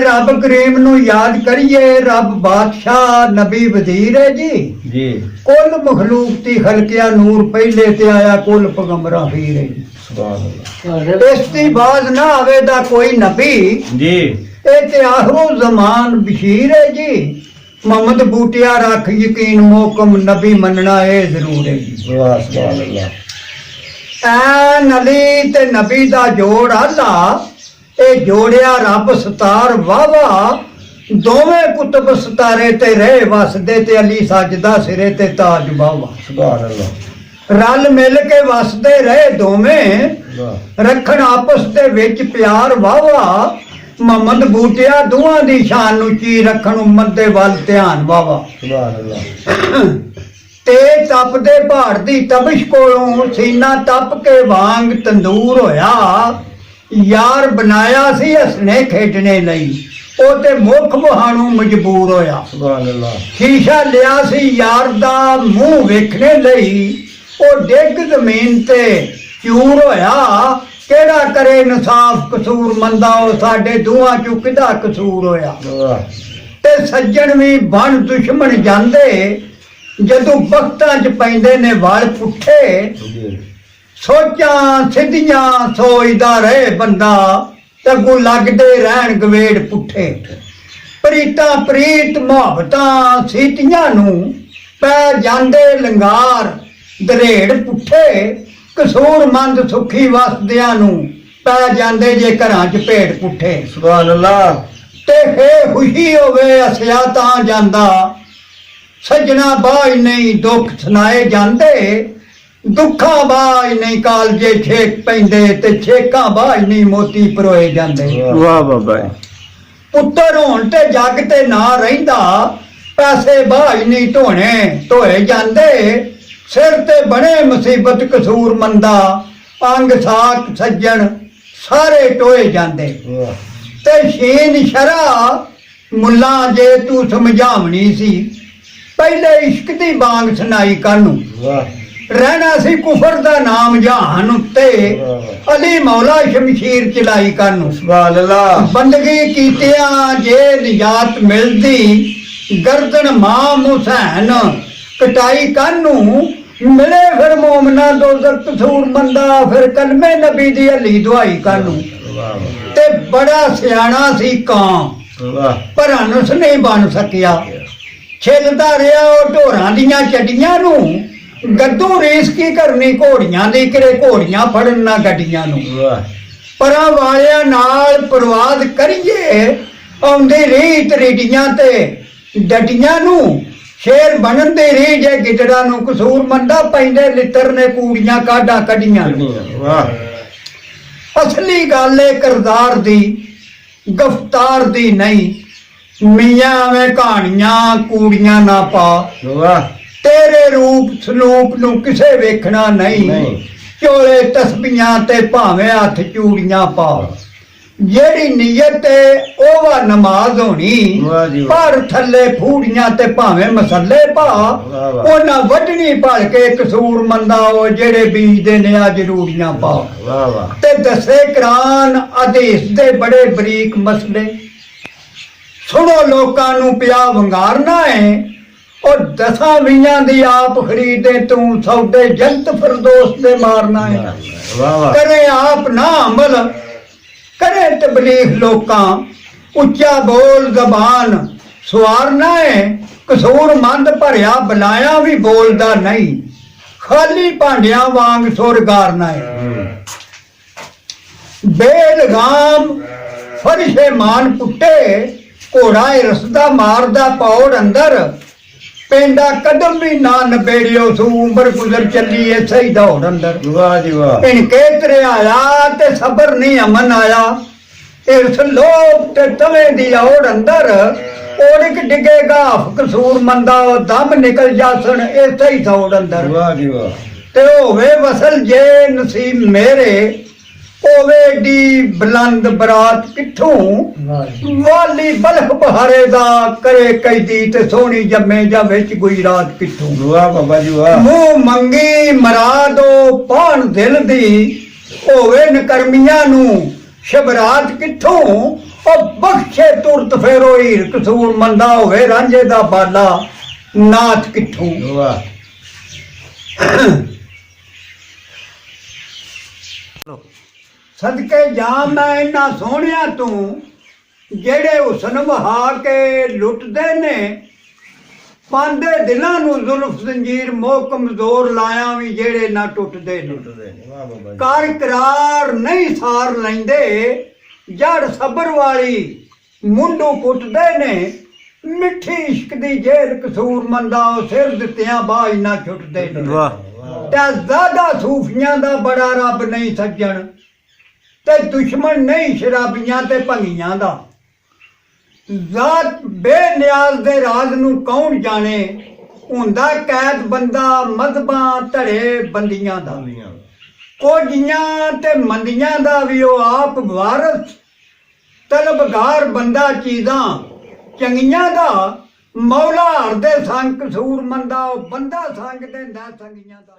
रब करीम नू याद करिए। रब बादशाह नबी वजीर है जी। कुल मखलूक दी खलकिया नूर पहले ते आया, कुल पैगंबरा फिर है जी। इस दी बाज ना आवे दा कोई नबी जी। ए ते आखिरो जमान बशीर है जी। मोहम्मद बूटिया रख यकीन मोहकम, नबी मनना ए जरूर है जी। वाह सुभान अल्लाह। ऐन अली ते नबी दा जोड़ अल्लाह ए जोड़िया रब सतार वावा। दोवें कुतुब सतारे ते रहे वसदे ते अली सजदा सिरे ते ताज बावा। सुभान अल्लाह। रल मिल के वसदे रहे दोवें, रखन आपस दे विच प्यार वावा। मोहम्मद बूटिया दुआं दी शान उची रखन उम्मत दे वल ध्यान वावा। सुभान अल्लाह। ते तपदे पहाड़ दी तबिश कोलों सीना तप के वांग तंदूर होया। यार बनाया सी हसने खेडने लई, ओ ते मुख बहानू मजबूर होया। सुभान अल्लाह। शीशा लिया सी यार दा मुंह वेखने लई, ओ डिग जमीन ते चूर होया। केड़ा करे इंसाफ कसूर मंदा, ओ साडे दुआं चों किदा कसूर होया। ते सज्जन भी बन दुश्मन जांदे, जदों बख्तां च पैंदे ने वल पुठे। सोचा सिद्धियां सोचदा रहे बंदा, तगू लगदे रहन गवेड़ पुठे। प्रीतां प्रीत मुहब्बतां सीतियां नू पै जांदे लंगार दरेड़ पुठे। कसूरमंद सुखी वसदियां नू पै जांदे जे घरां च भेड़ पुठे। सुभान अल्लाह। ते हे खुशी होवे हसिया तां जांदा, सजना बाज नहीं दुख सुनाए जांदे। दुखा बाज नहीं कालजे छेक पैंदे, ते छेका बाज नहीं मोती परोए जांदे। वाह बाबा। पुत्तर होण ते जग ते ना रहिंदा, पैसे बाज नहीं ढोने ढोए जांदे। सिर ते बने मुसीबत कसूर मंदा, अंग साक सज्जन सारे टोए जांदे। ते शीन शरा मुल्ला जे तू समझावनी सी, पहले इश्क दी बांग सुनाई कानू। रहना सी कुफर दा नाम जहान उत्ते, अली मौला शमशीर चलाई कानू। सुभान अल्लाह। बंदगी कीतियां जे निजात मिलदी, गर्दन माम हुसैन कटाई कानू। मिले फिर मोमना दोज़ख कसूर मंदा, फिर कलमे नबी दी अली दुआई कानू। ते बड़ा सियाना सी कां, पर अनस नहीं बन सकिया। छिलदा रहा ओ ढोरां दियां चड्डियां नू, गद्दू रेस की करनी घोड़ियां दी, किरे घोड़ियां फड़न ना गड्डियां नू। परां वालियां नाल परवाज करिए, आउंदी रीत रेडियां ते डड्डियां नू। शेर बनन दे री जे गिदड़ा नू, कसूर मंदा पैंदे लितर ने कूड़ियां काढा कड्डियां नू। असली गल ए किरदार दी, गिरफ्तार दी नहीं। मियां में कहानियां कूड़ियां ना पा, तेरे रूप सलूक नू किसे वेखना नहीं। चोले तस्बियां ते भावें हथ चूड़ियां पा। जेड़ी नीयत है ओवा नमाज होनी, पर थल्ले फूड़ियां ते भावें मसले पा। ओना वड्डनी भल के कसूर मंदा, ओ जेड़े बीजदे ने अज रूड़ियां पा। ते दसे कुरान हदीस दे बड़े बरीक मसले, सुनो लोकां नू पिया वंगारना है। और 10-20 दी आप खरीदे तू सौदे जंत फिरदौस दे मारना है। करे आप ना अमल करे तबलीग लोकां, उच्चा बोल जबान सवारना है। कसूर मंद भरिया बलाया भी बोलदा नहीं, खाली भांडिया वांग सुर गारना है। बेलगाम फरिशे मान पुट्टे, घोड़ा रसदा मारदा पौड़ अंदर। पेंडा कदम भी ना नबेड़ियो सू, उम्र गुजर चली ऐसे ही दौड़ अंदर। वाह जी वाह। इनके तेरे आया ते सबर नहीं अमन आया। इस लोभ ते तवे दी औड़ अंदर, ओड़क डिगेगा कसूर मंदा, दम निकल जासन ऐसे ही दौड़ अंदर। वाह जी वाह। ते होवे वसल जे नसीब मेरे, होवे डी बुलंद बरात किथों। वाली बलख बहारे दा करे कैदी, ते सोनी जम्मे जा विच गुजरात किथों। वाह बाबा जी वाह। मुंह मंगी मरा दो पान दिल दी, होवे नकर्मियां नू शबरात किथों। ਉਹ ਬਖਸ਼ੇ ਤੁਰਤ ਫੇਰੋ ਹੀਰ ਕਸੂਰ ਮੰਦਾ ਹੋਵੇ ਰਾਂਝੇ ਦਾ ਬਾਲਾ ਨਾਚ ਕਿੱਥੋਂ। ਵਾਹ ਸਦਕੇ ਜਾ ਮੈਂ ਇਹਨਾਂ ਸੋਹਣਿਆਂ ਤੂੰ ਜਿਹੜੇ ਹੁਸਨ ਵਹਾ ਕੇ ਲੁੱਟਦੇ ਨੇ, ਪਾਂਦੇ ਦਿਲਾਂ ਨੂੰ ਜ਼ੁਲਫ ਜ਼ੰਜੀਰ ਮੋਹ ਕਮਜ਼ੋਰ ਲਾਇਆ ਵੀ ਜਿਹੜੇ ਨਾ ਟੁੱਟਦੇ ਨੇ। ਵਾਹ ਬਾਬਾ ਜੀ। ਕਰ ਕਰਾਰ ਨਹੀਂ ਸਾਰ ਲੈਂਦੇ, ਜੜ ਸਬਰ ਵਾਲੀ ਮੁੰਡੂ ਪੁੱਟਦੇ ਨੇ, ਮਿੱਠੀ ਇਸ਼ਕ ਦੀ ਜੇਲ ਕਸੂਰ ਮੰਦਾ ਉਹ ਸਿਰ ਦਿੱਤਿਆਂ ਬਾਝ ਨਾ ਛੁੱਟਦੇ ਨੇ। ਤੇ ਜ਼ਾਦਾ ਸੂਫੀਆਂ ਦਾ ਬੜਾ ਰੱਬ ਨਹੀਂ ਸੱਜਣ, ਤੇ ਦੁਸ਼ਮਣ ਨਹੀਂ ਸ਼ਰਾਬੀਆਂ ਤੇ ਭੰਗੀਆਂ ਦਾ। ਜ਼ਾਤ ਬੇਨਿਆਜ਼ ਦੇ ਰਾਜ਼ ਨੂੰ ਕੌਣ ਜਾਣੇ, ਹੁੰਦਾ ਕੈਦ ਬੰਦਾ ਮਜ਼ਹਬਾਂ ਧੜੇ ਬੰਦੀਆਂ ਦਾ। ਕੋਝੀਆਂ ਤੇ ਮੰਦੀਆਂ ਦਾ ਵੀ ਉਹ ਆਪ ਵਾਰਸ, ਤਲਬਗਾਰ ਬੰਦਾ ਚੀਜ਼ਾਂ ਚੰਗੀਆਂ ਦਾ। ਮੌਲਾ ਹਰ ਦੇ ਸੰਗ ਕਸੂਰ ਮੰਦਾ ਉਹ ਬੰਦਾ ਸੰਗ ਦਿੰਦਾ ਸੰਗੀਆਂ ਦਾ।